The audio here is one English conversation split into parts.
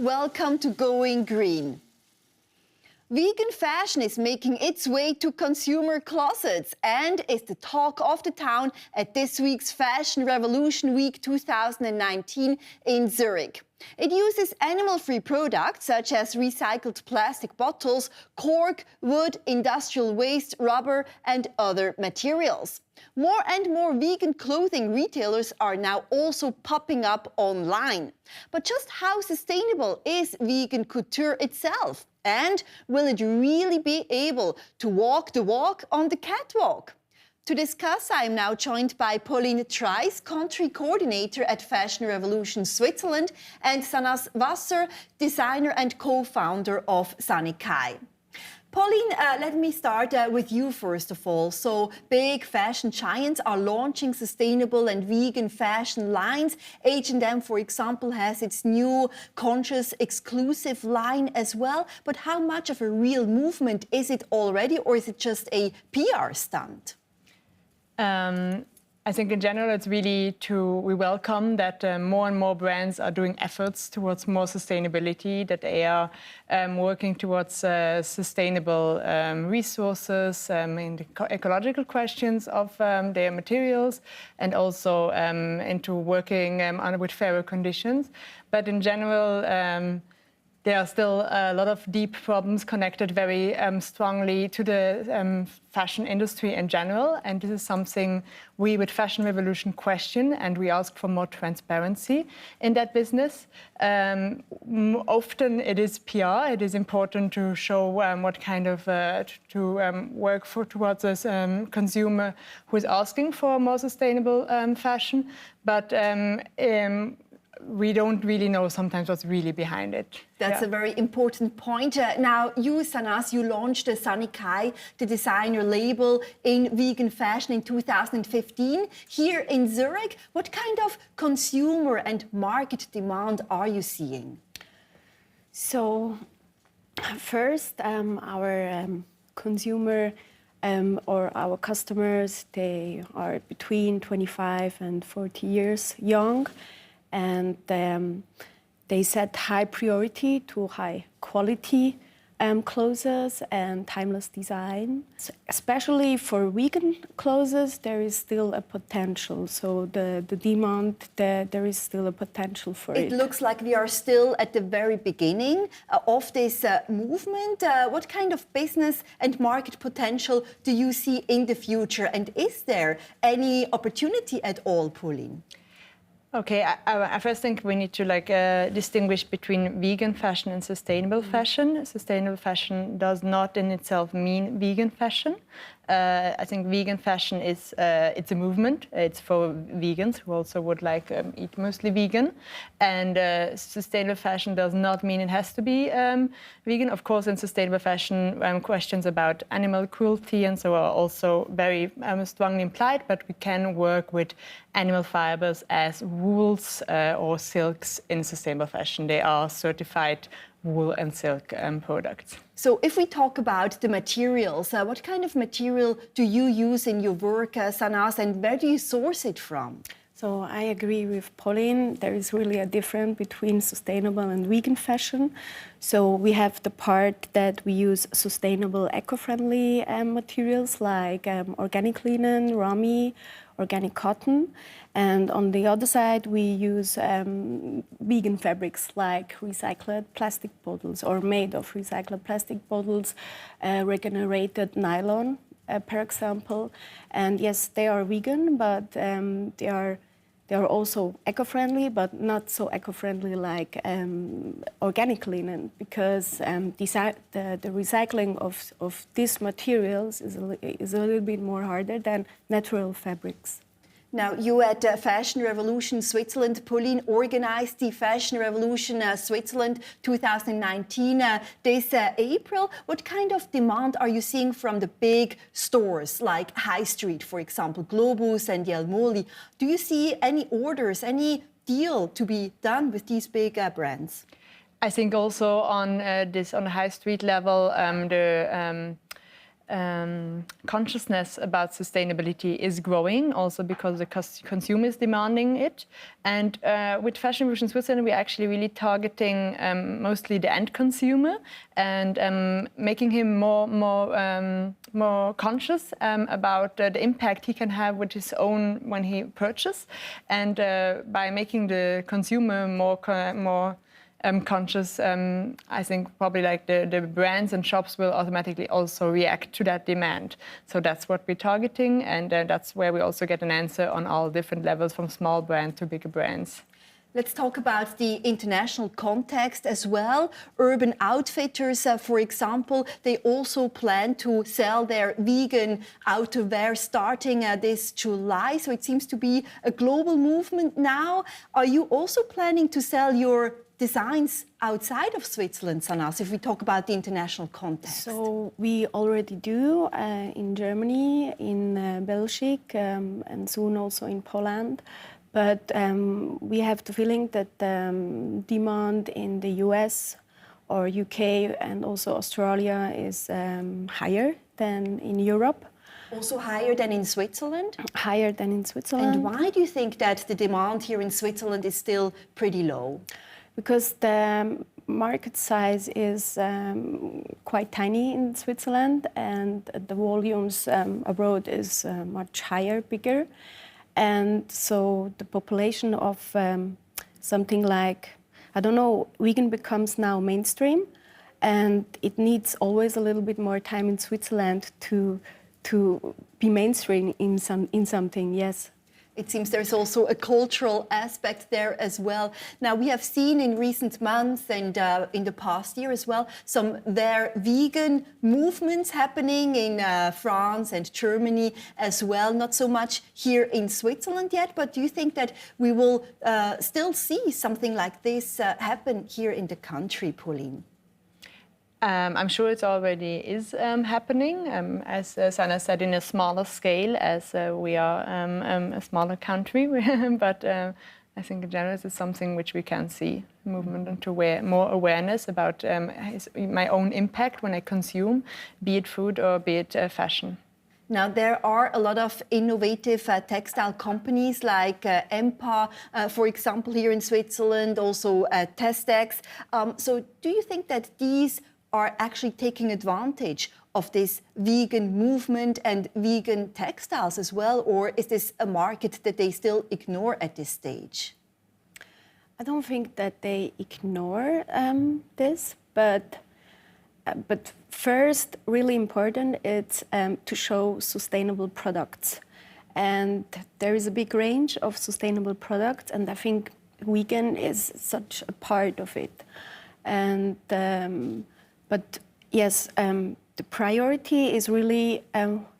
Welcome to Going Green. Vegan fashion is making its way to consumer closets and is the talk of the town at this week's Fashion Revolution Week 2019 in Zurich. It uses animal-free products such as recycled plastic bottles, cork, wood, industrial waste, rubber and other materials. More and more vegan clothing retailers are now also popping up online. But just how sustainable is vegan couture itself? And will it really be able to walk the walk on the catwalk? To discuss, I am now joined by Pauline Treis, country coordinator at Fashion Revolution Switzerland, and Sanaz, designer and co-founder of SANIKAI. Pauline, let me start with you first of all. So big fashion giants are launching sustainable and vegan fashion lines. H&M, for example, has its new conscious exclusive line as well. But how much of a real movement is it already, or is it just a PR stunt? I think in general it's really we welcome that more and more brands are doing efforts towards more sustainability, that they are working towards sustainable resources in the ecological questions of their materials, and also into working with fairer conditions. But in general, there are still a lot of deep problems connected very strongly to the fashion industry in general. And this is something we with Fashion Revolution question, and we ask for more transparency in that business. Often it is PR. It is important to show what kind of, work towards a consumer who is asking for more sustainable fashion. But we don't really know sometimes what's really behind it. That's a very important point. Now, you, Sanaz, you launched the SANIKAI, the designer label in vegan fashion in 2015 here in Zurich. What kind of consumer and market demand are you seeing? So, first, our consumer or our customers, they are between 25 and 40 years young. And they set high priority to high quality clothes and timeless design. So especially for vegan clothes, there is still a potential. So the demand, there is still a potential for it. It looks like we are still at the very beginning of this movement. What kind of business and market potential do you see in the future? And is there any opportunity at all, Pauline? Okay, I first think we need to distinguish between vegan fashion and sustainable fashion. Sustainable fashion does not in itself mean vegan fashion. I think vegan fashion is it's a movement. It's for vegans who also would like eat mostly vegan. And sustainable fashion does not mean it has to be vegan. Of course, in sustainable fashion, questions about animal cruelty and so are also very strongly implied. But we can work with animal fibers as wools or silks in sustainable fashion. They are certified wool and silk products. So if we talk about the materials, what kind of material do you use in your work, Sanaz, and where do you source it from? So I agree with Pauline. There is really a difference between sustainable and vegan fashion. So we have the part that we use sustainable, eco-friendly materials like organic linen, rami, organic cotton. And on the other side, we use vegan fabrics like recycled plastic bottles or made of recycled plastic bottles, regenerated nylon, per example. And yes, they are vegan, but they are also eco-friendly, but not so eco-friendly like organic linen, because the recycling of these materials is a little bit more harder than natural fabrics. Now, you at Fashion Revolution Switzerland, Pauline, organized the Fashion Revolution Switzerland 2019 this April. What kind of demand are you seeing from the big stores like High Street, for example, Globus and Jelmoli? Do you see any orders, any deal to be done with these big brands? I think also on the high street level, consciousness about sustainability is growing, also because the consumer is demanding it. And with Fashion Revolution Switzerland, we're actually really targeting mostly the end consumer and making him more conscious about the impact he can have with his own when he purchases, and by making the consumer more conscious, I think probably like the brands and shops will automatically also react to that demand. So that's what we're targeting, and that's where we also get an answer on all different levels, from small brands to bigger brands. Let's talk about the international context as well. Urban Outfitters, for example, they also plan to sell their vegan outerwear starting this July. So it seems to be a global movement now. Are you also planning to sell your designs outside of Switzerland, Sanaz, if we talk about the international context? So we already do in Germany, in Belgium, and soon also in Poland. But we have the feeling that demand in the US or UK and also Australia is higher than in Europe. Also higher than in Switzerland? Higher than in Switzerland. And why do you think that the demand here in Switzerland is still pretty low? Because the market size is quite tiny in Switzerland, and the volumes abroad is much higher, bigger. And so the population of something like, I don't know, vegan becomes now mainstream, and it needs always a little bit more time in Switzerland to be mainstream in something, yes. It seems there's also a cultural aspect there as well. Now, we have seen in recent months and in the past year as well, some vegan movements happening in France and Germany as well. Not so much here in Switzerland yet, but do you think that we will still see something like this happen here in the country, Pauline? I'm sure it already is happening, as Sanaz said, in a smaller scale, as we are a smaller country. But I think in general it's something which we can see, movement into more awareness about my own impact when I consume, be it food or be it fashion. Now, there are a lot of innovative textile companies like EMPA, for example, here in Switzerland, also Testex. So do you think that these are actually taking advantage of this vegan movement and vegan textiles as well? Or is this a market that they still ignore at this stage? I don't think that they ignore this, but first, really important, it's to show sustainable products. And there is a big range of sustainable products, and I think vegan is such a part of it. And but yes, the priority is really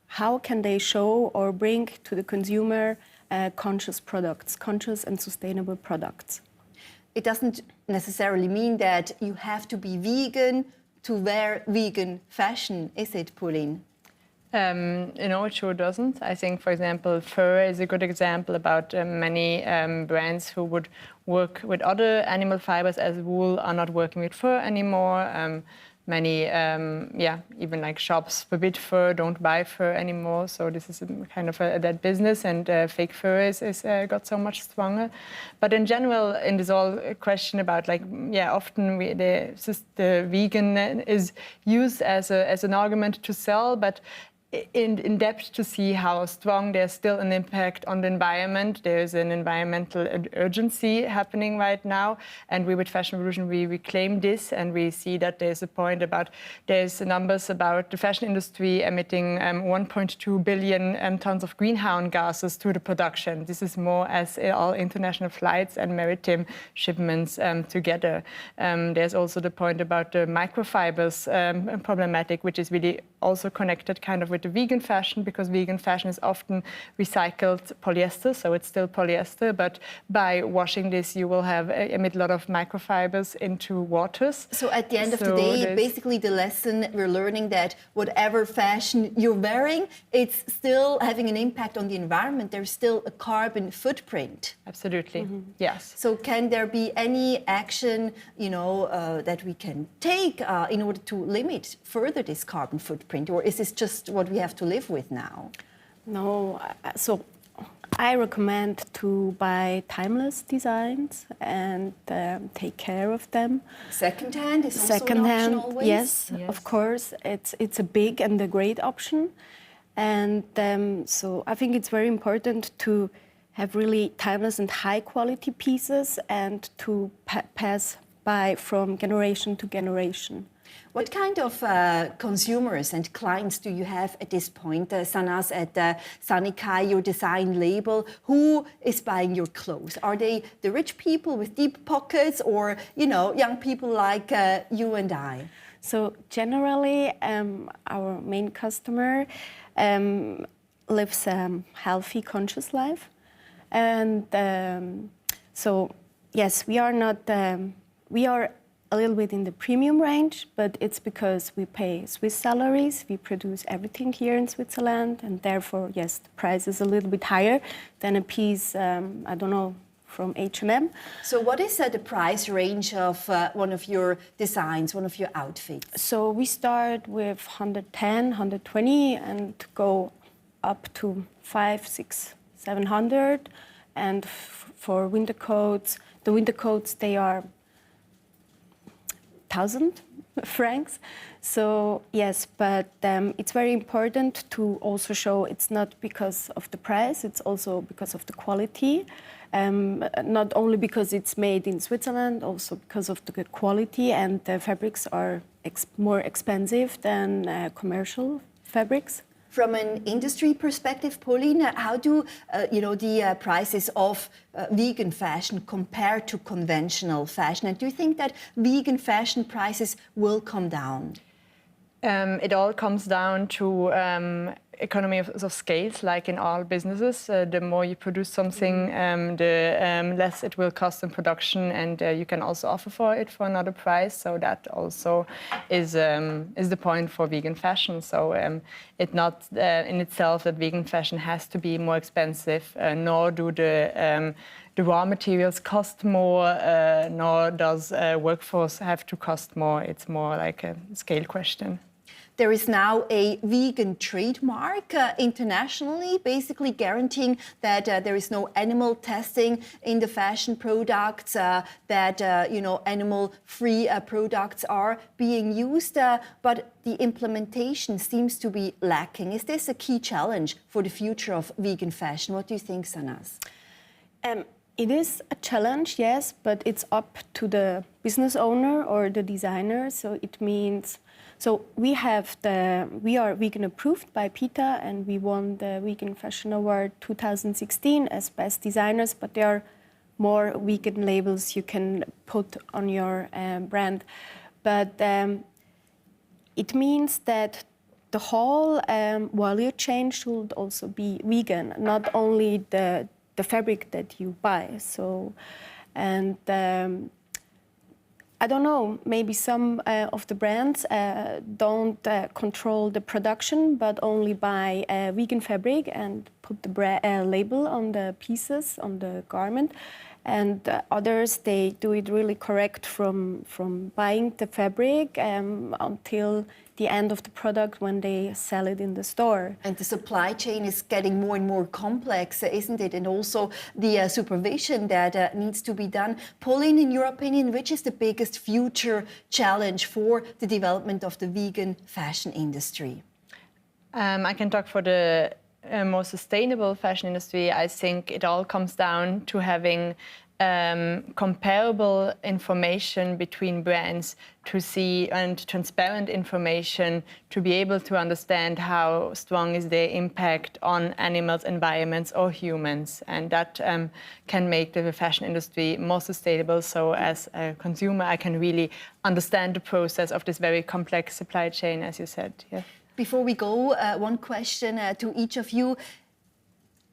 how can they show or bring to the consumer conscious products, conscious and sustainable products. It doesn't necessarily mean that you have to be vegan to wear vegan fashion, is it, Pauline? No, it sure doesn't. I think, for example, fur is a good example about many brands who would work with other animal fibers as wool are not working with fur anymore. Many, even like shops forbid fur, don't buy fur anymore. So this is kind of a dead business, and fake fur is got so much stronger. But in general, in this whole question about often the vegan is used as an argument to sell, but in depth to see how strong there's still an impact on the environment. There's an environmental urgency happening right now, and we with Fashion Revolution, we claim this, and we see that there's a point about, there's numbers about the fashion industry emitting 1.2 billion tons of greenhouse gases through the production. This is more as all international flights and maritime shipments together. There's also the point about the microfibers problematic, which is really also connected kind of with the vegan fashion, because vegan fashion is often recycled polyester, so it's still polyester, but by washing this you will have emit a lot of microfibers into waters. So at the end of the day, basically the lesson we're learning that whatever fashion you're wearing, it's still having an impact on the environment. There's still a carbon footprint. Absolutely, yes. So can there be any action, that we can take in order to limit further this carbon footprint? footprint, or is this just what we have to live with now? No, so I recommend to buy timeless designs and take care of them. Secondhand is also an option always? Yes, of course. It's a big and a great option. And so I think it's very important to have really timeless and high quality pieces and to pass by from generation to generation. What kind of consumers and clients do you have at this point, Sanaz, at SANIKAI, your design label? Who is buying your clothes? Are they the rich people with deep pockets, or young people like you and I? So generally, our main customer lives a healthy, conscious life, and so yes, we are not. We are a little bit in the premium range, but it's because we pay Swiss salaries, we produce everything here in Switzerland, and therefore, yes, the price is a little bit higher than a piece, I don't know, from H&M. So what is the price range of one of your designs, one of your outfits? So we start with 110, 120 and go up to 500, 600, 700. And for winter coats, the winter coats, they are 1,000 francs. So yes, but it's very important to also show it's not because of the price, it's also because of the quality. Not only because it's made in Switzerland, also because of the quality, and the fabrics are more expensive than commercial fabrics. From an industry perspective, Pauline, how do the prices of vegan fashion compare to conventional fashion? And do you think that vegan fashion prices will come down? It all comes down to economy of scales, like in all businesses. The more you produce something, the less it will cost in production, and you can also offer for it for another price. So that also is the point for vegan fashion. So it's not in itself that vegan fashion has to be more expensive, nor do the raw materials cost more, nor does workforce have to cost more. It's more like a scale question. There is now a vegan trademark internationally, basically guaranteeing that there is no animal testing in the fashion products, that animal-free products are being used, but the implementation seems to be lacking. Is this a key challenge for the future of vegan fashion? What do you think, Sanaz? It is a challenge, yes, but it's up to the business owner or the designer. So it means, so we are vegan approved by PETA, and we won the Vegan Fashion Award 2016 as best designers, but there are more vegan labels you can put on your brand. But it means that the whole value chain should also be vegan, not only the fabric that you buy. So, and I don't know, maybe some of the brands don't control the production, but only buy vegan fabric and put the label on the pieces, on the garment. And others, they do it really correct from buying the fabric until the end of the product when they sell it in the store. And the supply chain is getting more and more complex, isn't it? And also the supervision that needs to be done. Pauline, in your opinion, which is the biggest future challenge for the development of the vegan fashion industry? I can talk for the more sustainable fashion industry. I think it all comes down to having comparable information between brands to see, and transparent information to be able to understand how strong is their impact on animals, environments or humans. And that can make the fashion industry more sustainable. So as a consumer, I can really understand the process of this very complex supply chain, as you said. Yeah. Before we go, one question to each of you.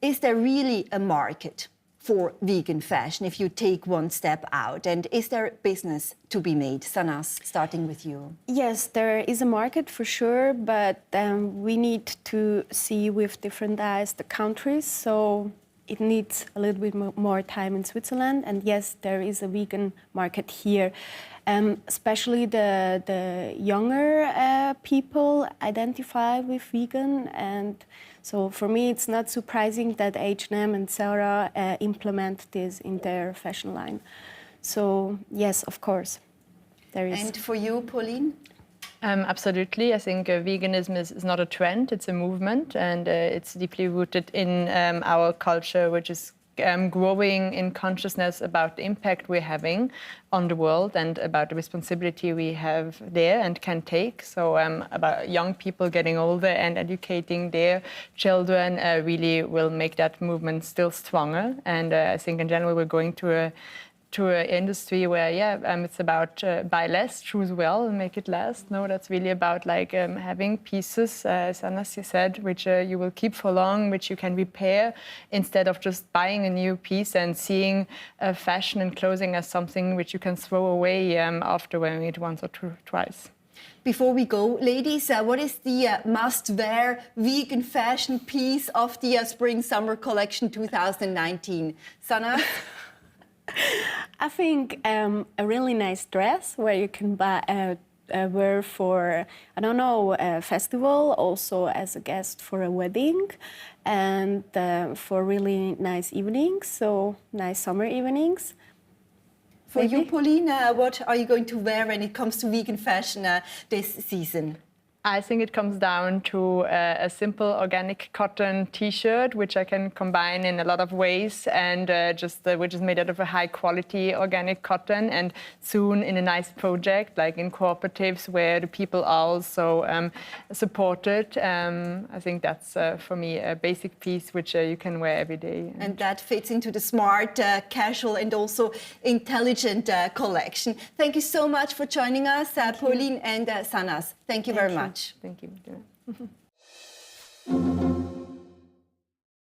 Is there really a market for vegan fashion if you take one step out? And is there business to be made? Sanaz, starting with you. Yes, there is a market for sure, but we need to see with different eyes the countries. So it needs a little bit more time in Switzerland. And yes, there is a vegan market here. Especially the younger people identify with vegan, and so for me it's not surprising that H&M and Zara implement this in their fashion line. So yes, of course, there is. And for you, Pauline? Absolutely. I think veganism is not a trend, it's a movement, and it's deeply rooted in our culture, which is growing in consciousness about the impact we're having on the world and about the responsibility we have there and can take. So about young people getting older and educating their children really will make that movement still stronger. And I think in general we're going to an industry where, it's about buy less, choose well, and make it last. No, that's really about like having pieces, as Sanaz said, which you will keep for long, which you can repair, instead of just buying a new piece and seeing fashion and clothing as something which you can throw away after wearing it once or twice. Before we go, ladies, what is the must-wear vegan fashion piece of the Spring-Summer Collection 2019? Sanaz? I think a really nice dress where you can buy, wear for, I don't know, a festival, also as a guest for a wedding, and for really nice evenings, so nice summer evenings. For you, Pauline, what are you going to wear when it comes to vegan fashion this season? I think it comes down to a simple organic cotton T-shirt, which I can combine in a lot of ways, and which is made out of a high-quality organic cotton, and soon in a nice project, like in cooperatives where the people are also supported. I think that's, for me, a basic piece which you can wear every day. And that fits into the smart, casual, and also intelligent collection. Thank you so much for joining us, Pauline and Sanaz. Thank you very much. Thank you.